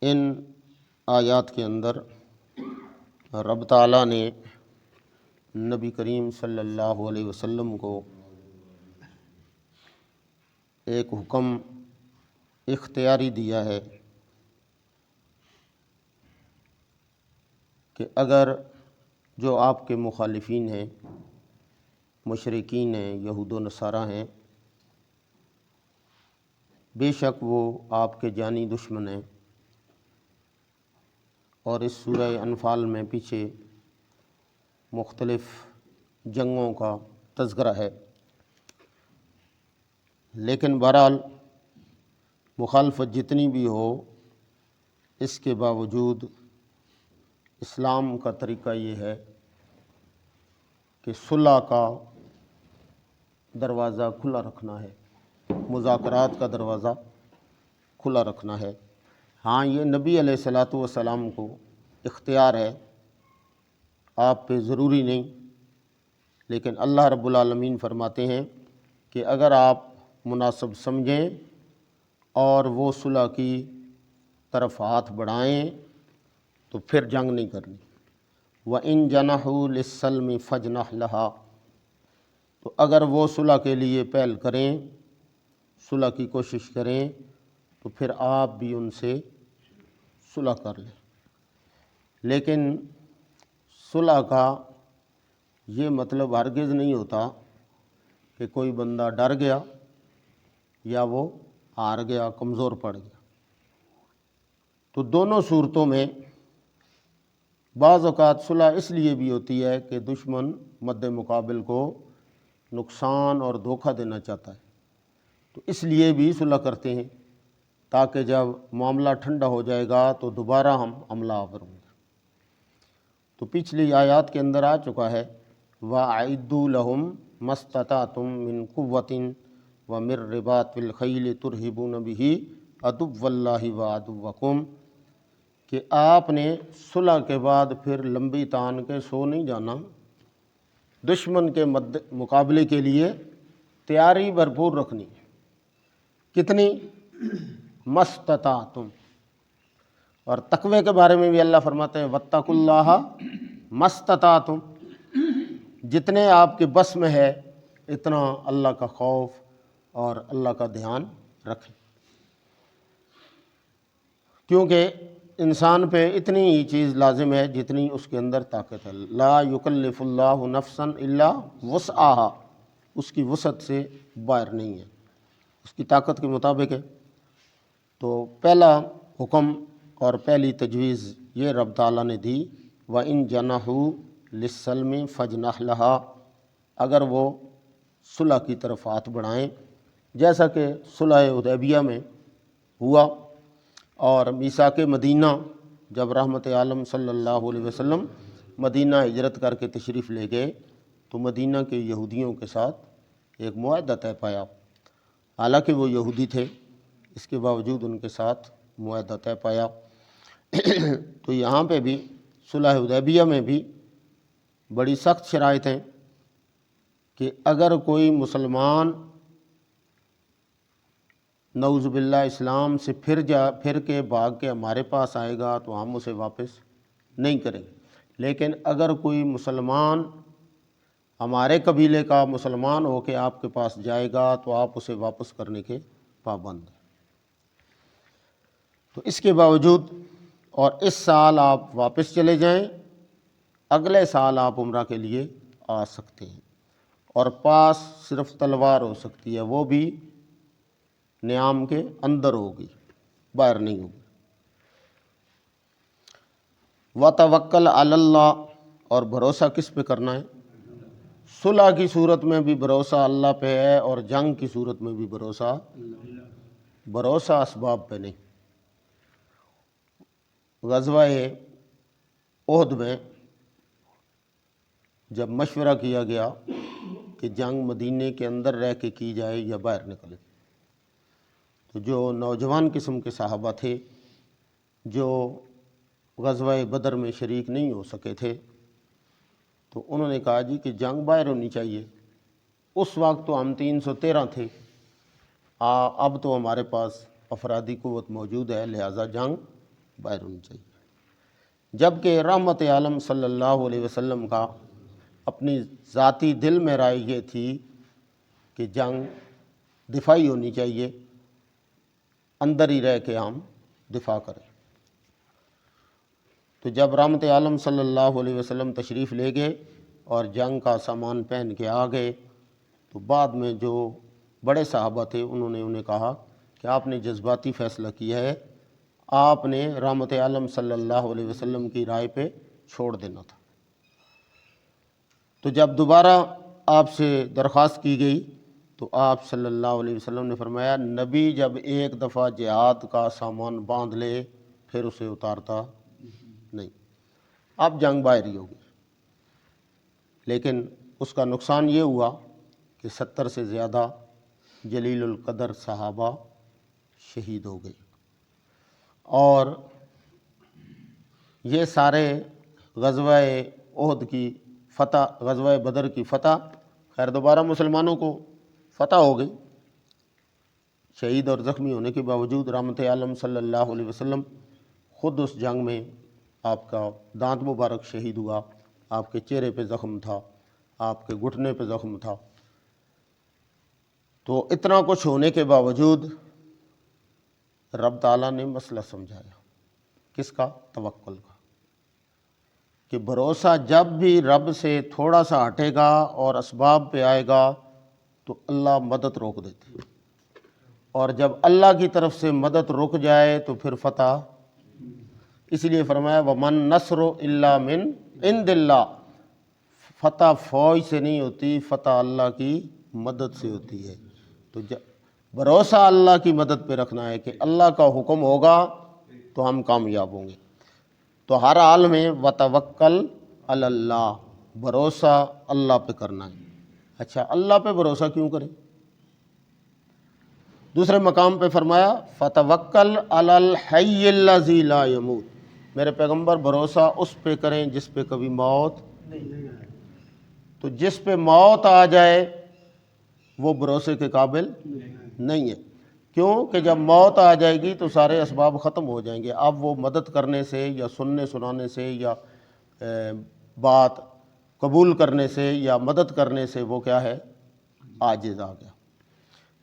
ان آیات کے اندر رب تعالیٰ نے نبی کریم صلی اللہ علیہ وسلم کو ایک حکم اختیاری دیا ہے کہ اگر جو آپ کے مخالفین ہیں، مشرکین ہیں، یہود و نصارہ ہیں، بے شک وہ آپ کے جانی دشمن ہیں، اور اس سورہ انفال میں پیچھے مختلف جنگوں کا تذکرہ ہے، لیکن بہرحال مخالفت جتنی بھی ہو، اس کے باوجود اسلام کا طریقہ یہ ہے کہ صلح کا دروازہ کھلا رکھنا ہے، مذاکرات کا دروازہ کھلا رکھنا ہے۔ ہاں، یہ نبی علیہ الصلاۃ والسلام کو اختیار ہے، آپ پہ ضروری نہیں، لیکن اللہ رب العالمین فرماتے ہیں کہ اگر آپ مناسب سمجھیں اور وہ صلح کی طرف ہاتھ بڑھائیں تو پھر جنگ نہیں کرنی۔ وَإِن جَنَحُوا لِلسَّلْمِ فَاجْنَحْ لَهَا، تو اگر وہ صلح کے لیے پہل کریں، صلح کی کوشش کریں، تو پھر آپ بھی ان سے صلح کر لیں۔ لیکن صلح کا یہ مطلب ہرگز نہیں ہوتا کہ کوئی بندہ ڈر گیا یا وہ ہار گیا، کمزور پڑ گیا۔ تو دونوں صورتوں میں بعض اوقات صلح اس لیے بھی ہوتی ہے کہ دشمن مد مقابل کو نقصان اور دھوکہ دینا چاہتا ہے، تو اس لیے بھی صلح کرتے ہیں تاکہ جب معاملہ ٹھنڈا ہو جائے گا تو دوبارہ ہم حملہ آور ہوں گے۔ تو پچھلی آیات کے اندر آ چکا ہے وَأَعِدُّوا لَهُم مَا اسْتَطَعْتُم مِّن قُوَّةٍ وَمِن رِّبَاطِ الْخَيْلِ تُرْهِبُونَ بِهِ عَدُوَّ اللَّهِ وَعَدُوَّكُمْ، کہ آپ نے صلح کے بعد پھر لمبی تان کے سو نہیں جانا، دشمن کے مقابلے کے لیے تیاری بھرپور رکھنی ہے۔ کتنی؟ مَسْتَطَعْتُم۔ اور تقوی کے بارے میں بھی اللہ فرماتے ہیں وَاتَّقُوا اللَّهَ مَسْتَطَعْتُم، جتنے آپ کے بس میں ہے اتنا اللہ کا خوف اور اللہ کا دھیان رکھیں، کیونکہ انسان پہ اتنی ہی چیز لازم ہے جتنی اس کے اندر طاقت ہے۔ لا یکلف اللہ نفسا الا وسعها، اس کی وسعت سے باہر نہیں ہے، اس کی طاقت کے مطابق ہے۔ تو پہلا حکم اور پہلی تجویز یہ رب تعالیٰ نے دی وَإِن جَنَحُوا لِلسَّلْمِ فَاجْنَحْ لَهَا، اگر وہ صلح کی طرف ہاتھ بڑھائیں، جیسا کہ صلح حدیبیہ میں ہوا، اور میثاق مدینہ جب رحمت عالم صلی اللہ علیہ وسلم مدینہ ہجرت کر کے تشریف لے گئے تو مدینہ کے یہودیوں کے ساتھ ایک معاہدہ طے پایا، حالانکہ وہ یہودی تھے، اس کے باوجود ان کے ساتھ معاہدہ طے پایا۔ تو یہاں پہ بھی صلح حدیبیہ میں بھی بڑی سخت شرائط ہیں کہ اگر کوئی مسلمان نعوذ باللہ اسلام سے پھر کے بھاگ کے ہمارے پاس آئے گا تو ہم اسے واپس نہیں کریں گے، لیکن اگر کوئی مسلمان ہمارے قبیلے کا مسلمان ہو کے آپ کے پاس جائے گا تو آپ اسے واپس کرنے کے پابند ہیں۔ تو اس کے باوجود اور اس سال آپ واپس چلے جائیں، اگلے سال آپ عمرہ کے لیے آ سکتے ہیں، اور پاس صرف تلوار ہو سکتی ہے، وہ بھی نیام کے اندر ہوگی، باہر نہیں ہوگی۔ وَتَوَکَّلْ عَلَى اللَّهِ، اور بھروسہ کس پہ کرنا ہے؟ صلح کی صورت میں بھی بھروسہ اللہ پہ ہے، اور جنگ کی صورت میں بھی بھروسہ اسباب پہ نہیں۔ غزوہ احد میں جب مشورہ کیا گیا کہ جنگ مدینے کے اندر رہ کے کی جائے یا باہر نکلے، تو جو نوجوان قسم کے صحابہ تھے جو غزوہ بدر میں شریک نہیں ہو سکے تھے، تو انہوں نے کہا جی کہ جنگ باہر ہونی چاہیے۔ اس وقت تو ہم 313 تھے، اب تو ہمارے پاس افرادی قوت موجود ہے، لہٰذا جنگ باہر ہونی چاہیے۔ جبکہ رحمت عالم صلی اللہ علیہ وسلم کا اپنی ذاتی دل میں رائے یہ تھی کہ جنگ دفاعی ہونی چاہیے، اندر ہی رہ کے ہم دفاع کریں۔ تو جب رحمت عالم صلی اللہ علیہ وسلم تشریف لے گئے اور جنگ کا سامان پہن کے آ گئے، تو بعد میں جو بڑے صحابہ تھے انہیں کہا کہ آپ نے جذباتی فیصلہ کیا ہے، آپ نے رحمت عالم صلی اللہ علیہ وسلم کی رائے پہ چھوڑ دینا تھا۔ تو جب دوبارہ آپ سے درخواست کی گئی تو آپ صلی اللہ علیہ وسلم نے فرمایا، نبی جب ایک دفعہ جہاد کا سامان باندھ لے پھر اسے اتارتا نہیں۔ اب جنگ باہر ہی ہوگی، لیکن اس کا نقصان یہ ہوا کہ 70 سے زیادہ جلیل القدر صحابہ شہید ہو گئے، اور یہ سارے غزوہ احد کی فتح، غزوہ بدر کی فتح، خیر دوبارہ مسلمانوں کو فتح ہو گئی، شہید اور زخمی ہونے کے باوجود رحمت عالم صلی اللہ علیہ وسلم خود اس جنگ میں آپ کا دانت مبارک شہید ہوا، آپ کے چہرے پہ زخم تھا، آپ کے گھٹنے پہ زخم تھا۔ تو اتنا کچھ ہونے کے باوجود رب تعالیٰ نے مسئلہ سمجھایا، کس کا؟ توکل کا، کہ بھروسہ جب بھی رب سے تھوڑا سا ہٹے گا اور اسباب پہ آئے گا تو اللہ مدد روک دیتے، اور جب اللہ کی طرف سے مدد رک جائے تو پھر فتح۔ اس لیے فرمایا وَمَن نَصْرُ إِلَّا مِنْ عِنْدِ اللَّهِ، فتح فوج سے نہیں ہوتی، فتح اللہ کی مدد سے ہوتی ہے۔ تو بھروسہ اللہ کی مدد پہ رکھنا ہے کہ اللہ کا حکم ہوگا تو ہم کامیاب ہوں گے۔ تو ہر حال میں وَتَوَکَّلْ عَلَى اللَّهِ، بھروسہ اللہ پہ کرنا ہے۔ اچھا، اللہ پہ بھروسہ کیوں کریں؟ دوسرے مقام پہ فرمایا فَتَوَکَّلْ عَلَى الْحَيِّ الَّذِي لَا يَمُوتُ، میرے پیغمبر بھروسہ اس پہ کریں جس پہ کبھی موت نہیں ہے۔ تو جس پہ موت آ جائے وہ بھروسے کے قابل نہیں ہے، کیوں کہ جب موت آ جائے گی تو سارے اسباب ختم ہو جائیں گے۔ اب وہ مدد کرنے سے یا سننے سنانے سے یا بات قبول کرنے سے یا مدد کرنے سے وہ کیا ہے؟ عاجز آ گیا۔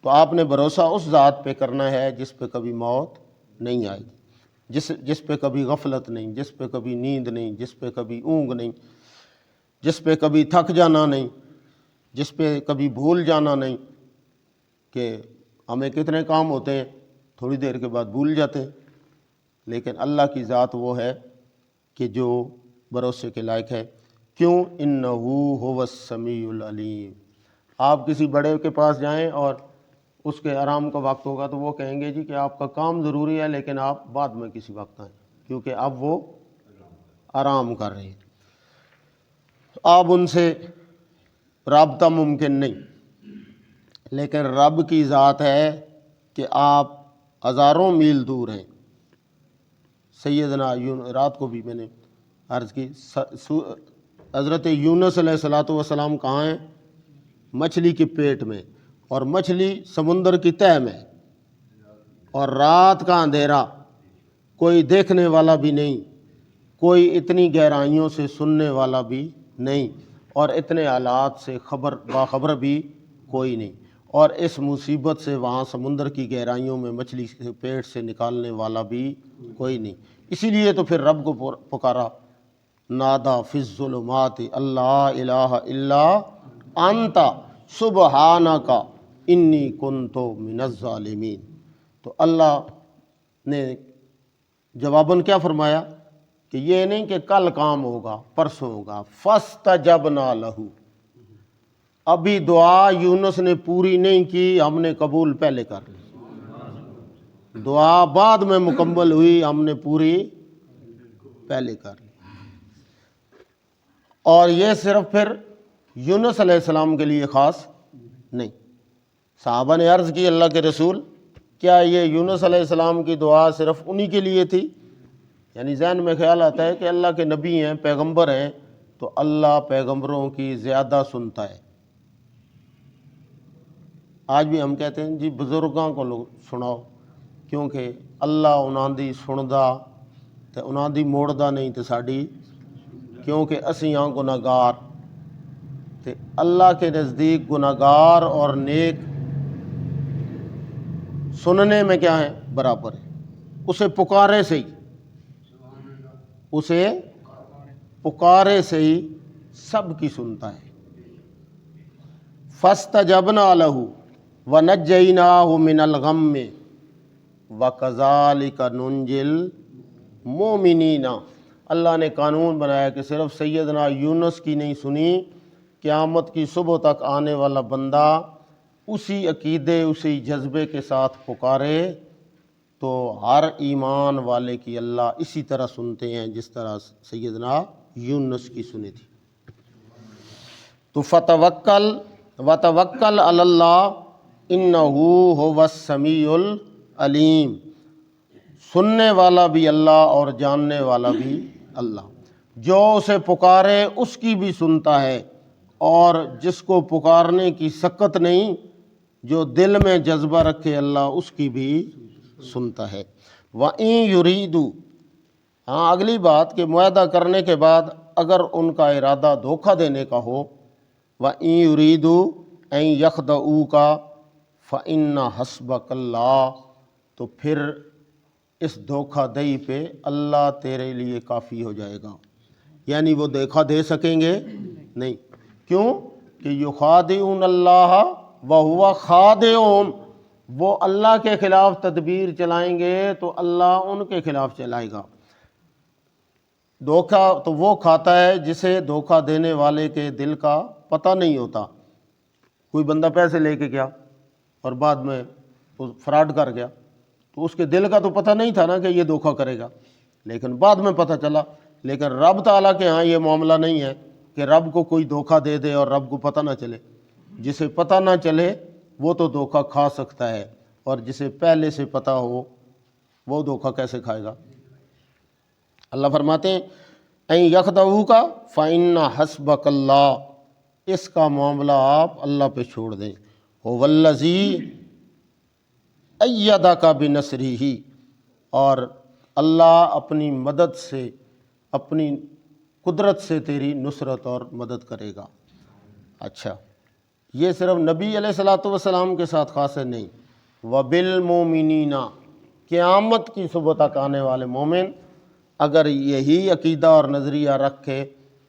تو آپ نے بھروسہ اس ذات پہ کرنا ہے جس پہ کبھی موت نہیں آئے گی، جس پہ کبھی غفلت نہیں، جس پہ کبھی نیند نہیں، جس پہ کبھی اونگ نہیں، جس پہ کبھی تھک جانا نہیں، جس پہ کبھی بھول جانا نہیں، کہ ہمیں کتنے کام ہوتے ہیں تھوڑی دیر کے بعد بھول جاتے ہیں، لیکن اللہ کی ذات وہ ہے کہ جو بھروسے کے لائق ہے۔ کیوں؟ انہ هو السمیع العلیم۔ آپ کسی بڑے کے پاس جائیں اور اس کے آرام کا وقت ہوگا تو وہ کہیں گے جی کہ آپ کا کام ضروری ہے لیکن آپ بعد میں کسی وقت آئیں، کیونکہ اب وہ آرام کر رہے ہیں، آپ ان سے رابطہ ممکن نہیں۔ لیکن رب کی ذات ہے کہ آپ ہزاروں میل دور ہیں۔ سیدنا رات کو بھی میں نے عرض کی، حضرت یونس علیہ السلام کہاں ہیں؟ مچھلی کے پیٹ میں، اور مچھلی سمندر کی تہہ میں، اور رات کا اندھیرا، کوئی دیکھنے والا بھی نہیں، کوئی اتنی گہرائیوں سے سننے والا بھی نہیں، اور اتنے حالات سے باخبر بھی کوئی نہیں، اور اس مصیبت سے وہاں سمندر کی گہرائیوں میں مچھلی کے پیٹ سے نکالنے والا بھی کوئی نہیں۔ اسی لیے تو پھر رب کو پکارا، نادا فی الظلمات اللہ الہ الا انت سبحانک انی کنت من الظالمین۔ تو اللہ نے جواباً کیا فرمایا کہ یہ نہیں کہ کل کام ہوگا، پرسوں ہوگا، فاستجبنا لہ، ابھی دعا یونس نے پوری نہیں کی، ہم نے قبول پہلے کر لی، دعا بعد میں مکمل ہوئی، ہم نے پوری پہلے کر لی۔ اور یہ صرف پھر یونس علیہ السلام کے لیے خاص نہیں۔ صحابہ نے عرض کی اللہ کے رسول، کیا یہ یونس علیہ السلام کی دعا صرف انہی کے لیے تھی؟ یعنی ذہن میں خیال آتا ہے کہ اللہ کے نبی ہیں، پیغمبر ہیں، تو اللہ پیغمبروں کی زیادہ سنتا ہے۔ آج بھی ہم کہتے ہیں جی بزرگاں کو لوگ سناؤ، کیونکہ اللہ انہاں دی سندا تو انہاں دی موڑدا نہیں تے ساڈی، کیونکہ اسی ہاں گناہگار، تے اللہ کے نزدیک گناہگار اور نیک سننے میں کیا ہے؟ برابر ہے۔ اسے پکارے سے ہی، اسے پکارے سے ہی سب کی سنتا ہے۔ فاستجبنا له ونجیناہ من الغم وکذالک ننجی المؤمنین۔ اللہ نے قانون بنایا کہ صرف سیدنا یونس کی نہیں سنی، قیامت کی صبح تک آنے والا بندہ اسی عقیدے اسی جذبے کے ساتھ پکارے تو ہر ایمان والے کی اللہ اسی طرح سنتے ہیں جس طرح سیدنا یونس کی سنی تھی۔ تو فتوکل وتوکل علی اللہ انہ هو السمیع العلیم، سننے والا بھی اللہ اور جاننے والا بھی اللہ، جو اسے پکارے اس کی بھی سنتا ہے، اور جس کو پکارنے کی سکت نہیں، جو دل میں جذبہ رکھے اللہ اس کی بھی سنتا ہے۔ وَإِن يُرِيدُوا، ہاں اگلی بات کہ معاہدہ کرنے کے بعد اگر ان کا ارادہ دھوکہ دینے کا ہو، وَإِن يُرِيدُوا أَن يَخْدَعُوكَ فَإِنَّ حَسْبَكَ اللَّهُ، تو پھر اس دھوکہ دہی پہ اللہ تیرے لیے کافی ہو جائے گا، یعنی وہ دھوکہ دے سکیں گے نہیں۔ کیوں کہ یخادعون اللہ وہو خادعہم، وہ اللہ کے خلاف تدبیر چلائیں گے تو اللہ ان کے خلاف چلائے گا۔ دھوکہ تو وہ کھاتا ہے جسے دھوکہ دینے والے کے دل کا پتہ نہیں ہوتا۔ کوئی بندہ پیسے لے کے گیا اور بعد میں فراڈ کر گیا، تو اس کے دل کا تو پتہ نہیں تھا نا کہ یہ دھوکہ کرے گا، لیکن بعد میں پتہ چلا۔ لیکن رب تعالیٰ کے ہاں یہ معاملہ نہیں ہے کہ رب کو کوئی دھوکہ دے دے اور رب کو پتہ نہ چلے۔ جسے پتہ نہ چلے وہ تو دھوکہ کھا سکتا ہے، اور جسے پہلے سے پتہ ہو وہ دھوکہ کیسے کھائے گا؟ اللہ فرماتے ہیں این یخدعوک فإن حسبک اللہ، اس کا معاملہ آپ اللہ پہ چھوڑ دیں۔ هو الذی ایدک بنصرہ، اور اللہ اپنی مدد سے، اپنی قدرت سے تیری نصرت اور مدد کرے گا۔ اچھا، یہ صرف نبی علیہ الصلوۃ والسلام کے ساتھ خاص ہے؟ نہیں، وبالمؤمنین، قیامت کی صبح تک آنے والے مومن اگر یہی عقیدہ اور نظریہ رکھ کے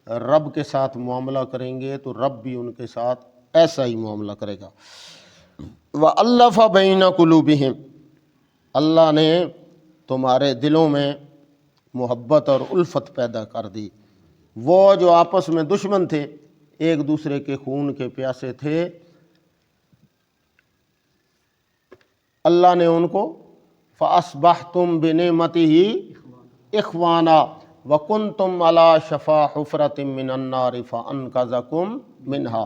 رب کے ساتھ معاملہ کریں گے تو رب بھی ان کے ساتھ ایسا ہی معاملہ کرے گا۔ وَأَلَّفَ بَيْنَ قُلُوبِهِمْ، اللہ نے تمہارے دلوں میں محبت اور الفت پیدا کر دی۔ وہ جو آپس میں دشمن تھے، ایک دوسرے کے خون کے پیاسے تھے، اللہ نے ان کو فَأَصْبَحْتُمْ بِنِعْمَتِهِ إِخْوَانًا وَكُنْتُمْ عَلَى شَفَا حُفْرَةٍ مِّنَ النَّارِ فَأَنْقَذَكُمْ مِنْهَا،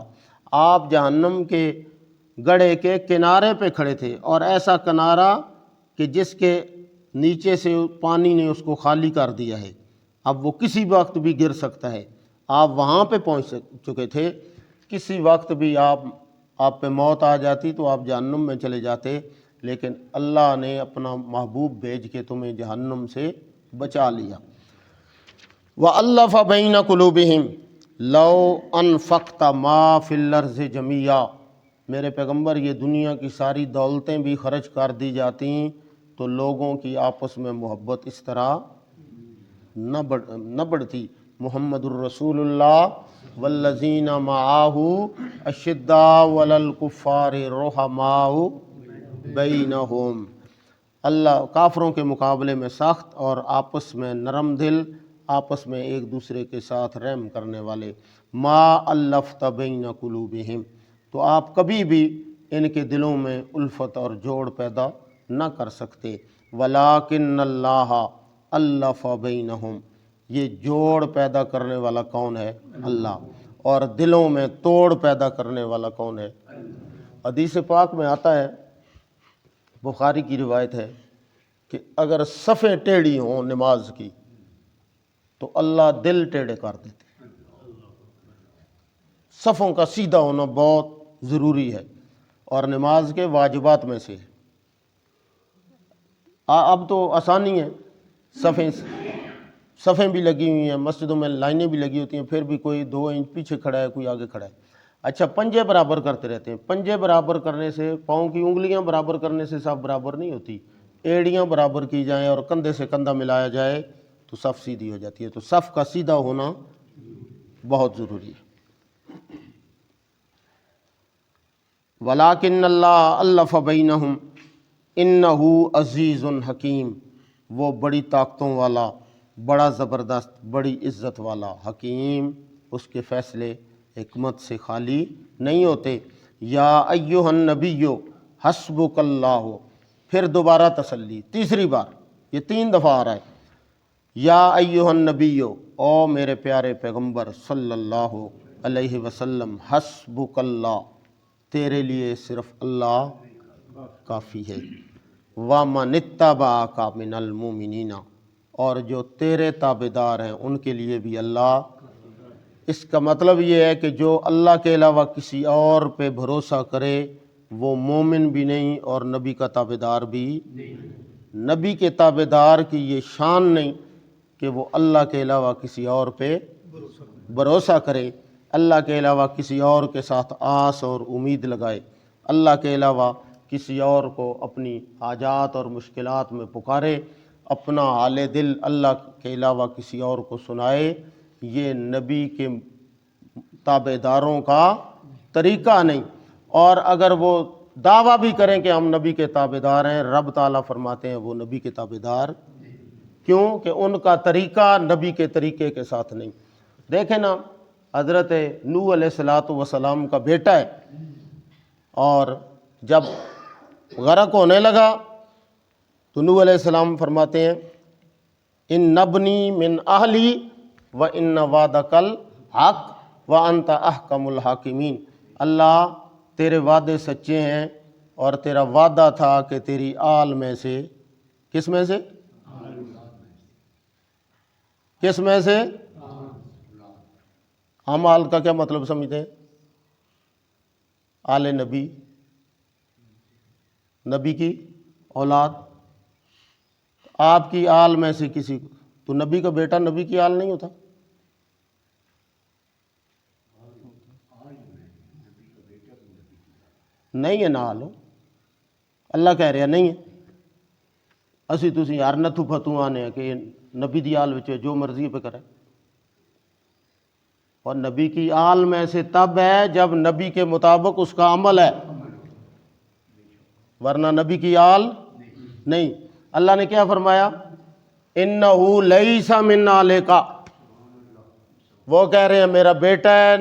آپ جہنم کے گڑھے کے کنارے پہ کھڑے تھے، اور ایسا کنارہ کہ جس کے نیچے سے پانی نے اس کو خالی کر دیا ہے، اب وہ کسی وقت بھی گر سکتا ہے۔ آپ وہاں پہ پہنچ چکے تھے، کسی وقت بھی آپ پہ موت آ جاتی تو آپ جہنم میں چلے جاتے، لیکن اللہ نے اپنا محبوب بھیج کے تمہیں جہنم سے بچا لیا۔ وَأَلَّفَ بَيْنَ قُلُوبِهِمْ لَوْ أَنفَقْتَ مَا فِي الْأَرْضِ جَمِيعًا، میرے پیغمبر یہ دنیا کی ساری دولتیں بھی خرچ کر دی جاتی تو لوگوں کی آپس میں محبت اس طرح نہ بڑھتی۔ محمد الرسول اللہ والذین معاہ اشداء علی الکفار رحماء بینہم، اللہ کافروں کے مقابلے میں سخت اور آپس میں نرم دل، آپس میں ایک دوسرے کے ساتھ رحم کرنے والے۔ ما الفت بین قلوبہم، تو آپ کبھی بھی ان کے دلوں میں الفت اور جوڑ پیدا نہ کر سکتے۔ ولیکن اللہ الف بینہم، یہ جوڑ پیدا کرنے والا کون ہے؟ اللہ، اور دلوں میں توڑ پیدا کرنے والا کون ہے؟ حدیث پاک میں آتا ہے، بخاری کی روایت ہے کہ اگر صفیں ٹیڑھی ہوں نماز کی تو اللہ دل ٹیڑھے کر دیتے۔ صفوں کا سیدھا ہونا بہت ضروری ہے اور نماز کے واجبات میں سے ہے۔ اب تو آسانی ہے، صفیں صفیں بھی لگی ہوئی ہیں، مسجدوں میں لائنیں بھی لگی ہوتی ہیں، پھر بھی کوئی 2 انچ پیچھے کھڑا ہے، کوئی آگے کھڑا ہے۔ اچھا، پنجے برابر کرتے رہتے ہیں۔ پنجے برابر کرنے سے، پاؤں کی انگلیاں برابر کرنے سے صف برابر نہیں ہوتی، ایڑیاں برابر کی جائیں اور کندھے سے کندھا ملایا جائے تو صف سیدھی ہو جاتی ہے۔ تو صف کا سیدھا ہونا بہت ضروری ہے۔ وَلَٰكِنَّ اللَّهَ أَلَّفَ بَيْنَهُمْ إِنَّهُ عَزِيزٌ حکیم، وہ بڑی طاقتوں والا، بڑا زبردست، بڑی عزت والا، حکیم، اس کے فیصلے حکمت سے خالی نہیں ہوتے۔ یا ایھا النبی حسبک اللہ، پھر دوبارہ تسلی، تیسری بار، یہ 3 دفعہ آ رہا ہے۔ یا ایھا النبی، او میرے پیارے پیغمبر صلی اللہ علیہ وسلم، حسبک اللہ، تیرے لیے صرف اللہ کافی ہے۔ وَمَنِ اتَّبَعَكَ مِنَ الْمُؤْمِنِينَ، اور جو تیرے تابعدار ہیں ان کے لیے بھی اللہ۔ اس کا مطلب یہ ہے کہ جو اللہ کے علاوہ کسی اور پہ بھروسہ کرے وہ مومن بھی نہیں اور نبی کا تابعدار بھی نہیں۔ نبی کے تابعدار کی یہ شان نہیں کہ وہ اللہ کے علاوہ کسی اور پہ بھروسہ کرے، اللہ کے علاوہ کسی اور کے ساتھ آس اور امید لگائے، اللہ کے علاوہ کسی اور کو اپنی حاجات اور مشکلات میں پکارے، اپنا حال دل اللہ کے علاوہ کسی اور کو سنائے۔ یہ نبی کے تابعداروں کا طریقہ نہیں۔ اور اگر وہ دعویٰ بھی کریں کہ ہم نبی کے تابعدار ہیں، رب تعالیٰ فرماتے ہیں وہ نبی کے تابعدار کیوں؟ کہ ان کا طریقہ نبی کے طریقے کے ساتھ نہیں۔ دیکھیں نا، حضرت نوح علیہ السلام کا بیٹا ہے، اور جب غرق ہونے لگا تو نوح علیہ السلام فرماتے ہیں ان نبنی من اہلی و ان وعدک الحق وانت احکم الحاکمین، اللہ تیرے وعدے سچے ہیں اور تیرا وعدہ تھا کہ تیری آل میں سے، کس میں سے؟ کس میں سے؟ ہم آل کا کیا مطلب سمجھتے ہیں؟ آل نبی، نبی کی اولاد، آپ کی آل میں سے کسی کو، تو نبی کا بیٹا نبی کی آل نہیں ہوتا؟ نہیں ہے نال، اللہ کہہ رہا نہیں ہے۔ اسی تسی ہر نتھو فتو آنے کہ نبی دی آل وچ جو مرضی پہ کرے، اور نبی کی آل میں سے تب ہے جب نبی کے مطابق اس کا عمل ہے، ورنہ نبی کی آل نہیں۔ اللہ نے کیا فرمایا؟ انہو لیس من آلک، وہ کہہ رہے ہیں میرا بیٹا ہے،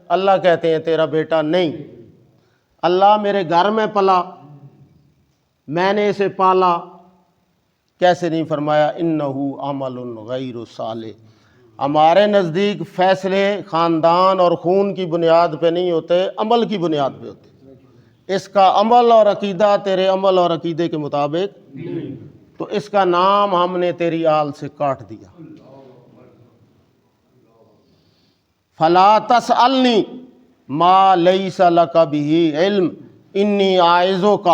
اللہ کہتے ہیں تیرا بیٹا نہیں۔ اللہ میرے گھر میں پلا، میں نے اسے پالا، کیسے نہیں فرمایا انہو عمل غیر صالح؟ ہمارے نزدیک فیصلے خاندان اور خون کی بنیاد پہ نہیں ہوتے، عمل کی بنیاد پہ ہوتے۔ اس کا عمل اور عقیدہ تیرے عمل اور عقیدے کے مطابق تو اس کا نام ہم نے تیری آل سے کاٹ دیا۔ فلا تسألنی ما لیس لک بہ علم انی اعظک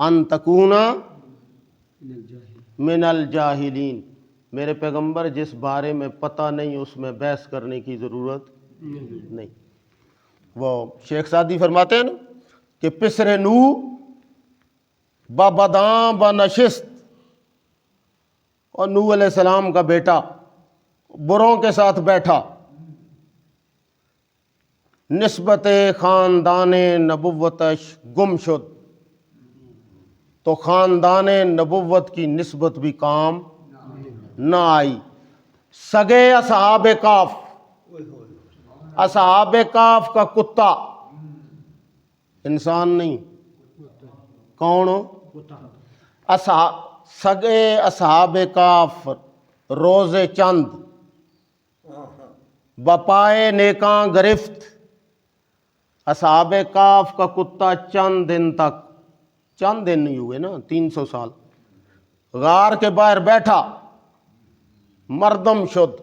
ان تکون من الجاہلین، میرے پیغمبر جس بارے میں پتہ نہیں اس میں بحث کرنے کی ضرورت نہیں۔ وہ شیخ سعدی فرماتے ہیں نا کہ پسر نو بابداں بنشست، اور نوح علیہ السلام کا بیٹا بروں کے ساتھ بیٹھا، نسبت خاندان نبوتش گم شد، تو خاندان نبوت کی نسبت بھی کام نہ آئی۔ سگے اصحاب کاف، اصحاب کاف کا کتا، انسان نہیں، کون؟ سگے اصحاب کاف روز چند بپائے نیکاں گرفت، اصحاب کاف کا کتا چند دن تک، چند دن نہیں ہوئے نا، 300 سال غار کے باہر بیٹھا، مردم شد۔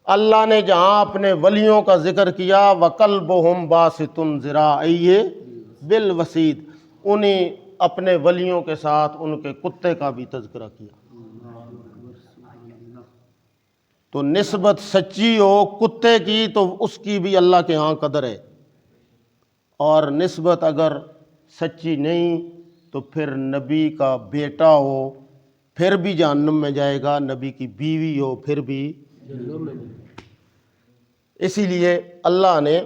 اللہ نے جہاں اپنے ولیوں کا ذکر کیا وَقَلْبُهُمْ بَاسِطٌ ذِرَاعَیْهِ بِالْوَسِیدِ، انہیں اپنے ولیوں کے ساتھ ان کے کتے کا بھی تذکرہ کیا۔ تو نسبت سچی ہو کتے کی تو اس کی بھی اللہ کے ہاں قدر ہے، اور نسبت اگر سچی نہیں تو پھر نبی کا بیٹا ہو پھر بھی جہنم میں جائے گا، نبی کی بیوی ہو پھر بھی جہنم میں۔ اسی لیے اللہ نے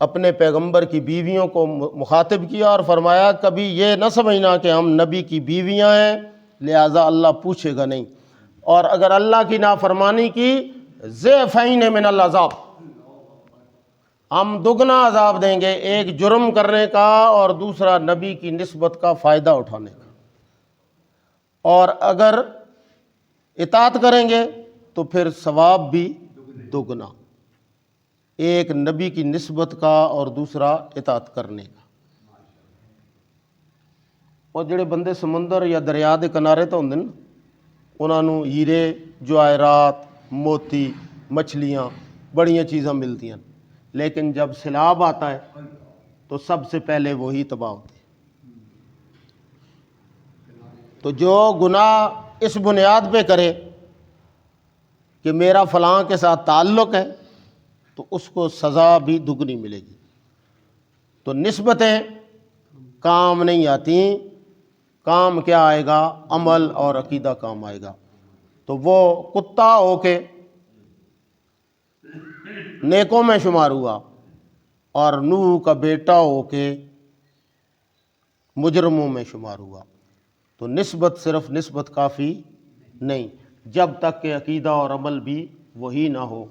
اپنے پیغمبر کی بیویوں کو مخاطب کیا اور فرمایا کبھی یہ نہ سمجھنا کہ ہم نبی کی بیویاں ہیں لہٰذا اللہ پوچھے گا نہیں، اور اگر اللہ کی نافرمانی کی ضعفین من العذاب، ہم دگنا عذاب دیں گے، ایک جرم کرنے کا اور دوسرا نبی کی نسبت کا فائدہ اٹھانے کا، اور اگر اطاعت کریں گے تو پھر ثواب بھی دگنا، ایک نبی کی نسبت کا اور دوسرا اطاعت کرنے کا۔ اور جڑے بندے سمندر یا دریا دے کنارے تو ہوندے نا، انہاں نوں ہیرے جواہرات موتی مچھلیاں بڑیاں چیزاں ملتی ہیں، لیکن جب سیلاب آتا ہے تو سب سے پہلے وہی تباہ ہوتے ہیں۔ تو جو گناہ اس بنیاد پہ کرے کہ میرا فلاں کے ساتھ تعلق ہے تو اس کو سزا بھی دگنی ملے گی۔ تو نسبتیں کام نہیں آتی، کام کیا آئے گا؟ عمل اور عقیدہ کام آئے گا۔ تو وہ کتا ہو کے نیکوں میں شمار ہوا اور نوح کا بیٹا ہو کے مجرموں میں شمار ہوا۔ تو نسبت صرف نسبت کافی نہیں، جب تک کہ عقیدہ اور عمل بھی وہی نہ ہو،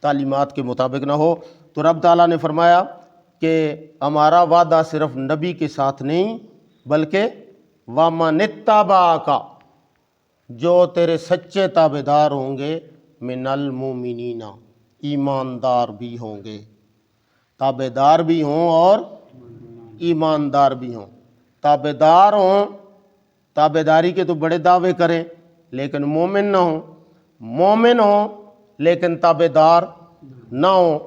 تعلیمات کے مطابق نہ ہو۔ تو رب تعالیٰ نے فرمایا کہ ہمارا وعدہ صرف نبی کے ساتھ نہیں بلکہ وَمَنِ اتَّبَعَكَ، جو تیرے سچے تابع دار ہوں گے، من المؤمنین، ایماندار بھی ہوں گے، تابع دار بھی ہوں اور ایماندار بھی ہوں۔ تابع دار ہوں، تابع داری کے تو بڑے دعوے کریں لیکن مومن نہ ہوں، مومن ہوں لیکن تابع دار نہ ہوں،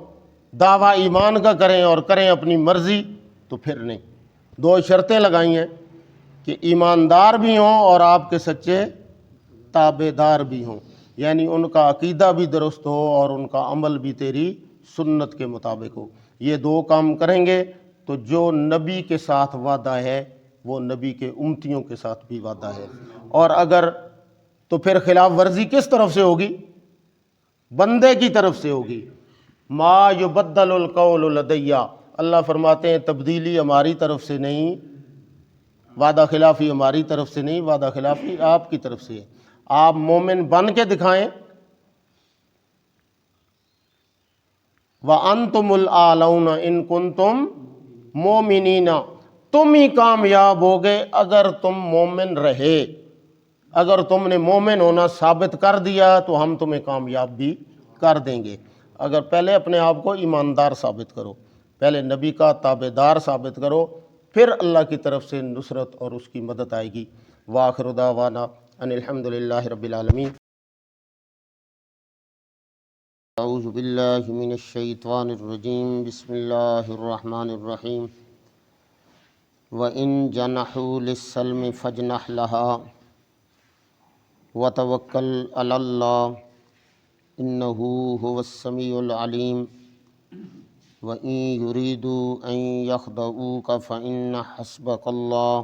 دعویٰ ایمان کا کریں اور کریں اپنی مرضی تو پھر نہیں۔ دو شرطیں لگائی ہیں کہ ایماندار بھی ہوں اور آپ کے سچے تابع دار بھی ہوں، یعنی ان کا عقیدہ بھی درست ہو اور ان کا عمل بھی تیری سنت کے مطابق ہو۔ یہ دو کام کریں گے تو جو نبی کے ساتھ وعدہ ہے وہ نبی کے امتیوں کے ساتھ بھی وعدہ ہے۔ اور اگر تو پھر خلاف ورزی کس طرف سے ہوگی؟ بندے کی طرف سے ہوگی۔ ما یبدل القول لدی، اللہ فرماتے ہیں تبدیلی ہماری طرف سے نہیں، وعدہ خلافی ہماری طرف سے نہیں، وعدہ خلافی آپ کی طرف سے ہے۔ آپ مومن بن کے دکھائیں، وَأَنْتُمُ الْأَعْلَوْنَ إِن كُنتُم مُؤْمِنِينَ، تم ہی کامیاب ہوگے اگر تم مومن رہے۔ اگر تم نے مومن ہونا ثابت کر دیا تو ہم تمہیں کامیاب بھی کر دیں گے۔ اگر پہلے اپنے آپ کو ایماندار ثابت کرو، پہلے نبی کا تابع دار ثابت کرو، پھر اللہ کی طرف سے نصرت اور اس کی مدد آئے گی۔ وآخر دعوانا ان الحمد للہ رب العالمین۔ اعوذ باللہ من الشیطان الرجیم، بسم اللہ الرحمن الرحیم۔ وَإِن جَنَحُوا لِلسَّلْمِ فَاجْنَحْ لَهَا وَتَوَكَّلْ عَلَى اللَّهِ إِنَّهُ هُوَ السَّمِيعُ الْعَلِيمُ۔ وَإِن يُرِيدُوا أَن يَخْدَعُوكَ فَإِنَّ حَسْبَكَ اللَّهُ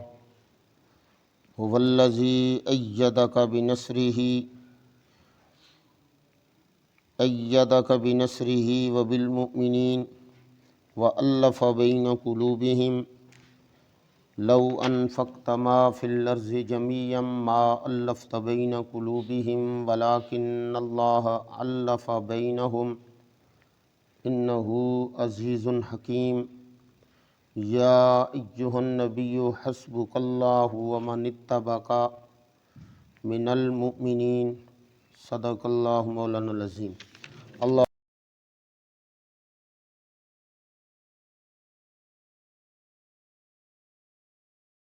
هُوَ الَّذِي أَيَّدَكَ وَبِالْمُؤْمِنِينَ وَأَلَّفَ بَيْنَ قُلُوبِهِمْ لَوْ أَنفَقْتَ مَا فِي الْأَرْضِ جَمِيعًا مَا أَلَّفْتَ بَيْنَ قُلُوبِهِمْ وَلَكِنَّ اللَّهَ أَلَّفَ بَيْنَهُمْ إِنَّهُ عَزِيزٌ حَكِيمٌ۔ يَا أَيُّهَا النَّبِيُّ حَسْبُكَ اللَّهُ وَمَنِ اتَّبَعَكَ مِنَ الْمُؤْمِنِينَ۔ صدق اللہ مولانا العظیم۔ اللہ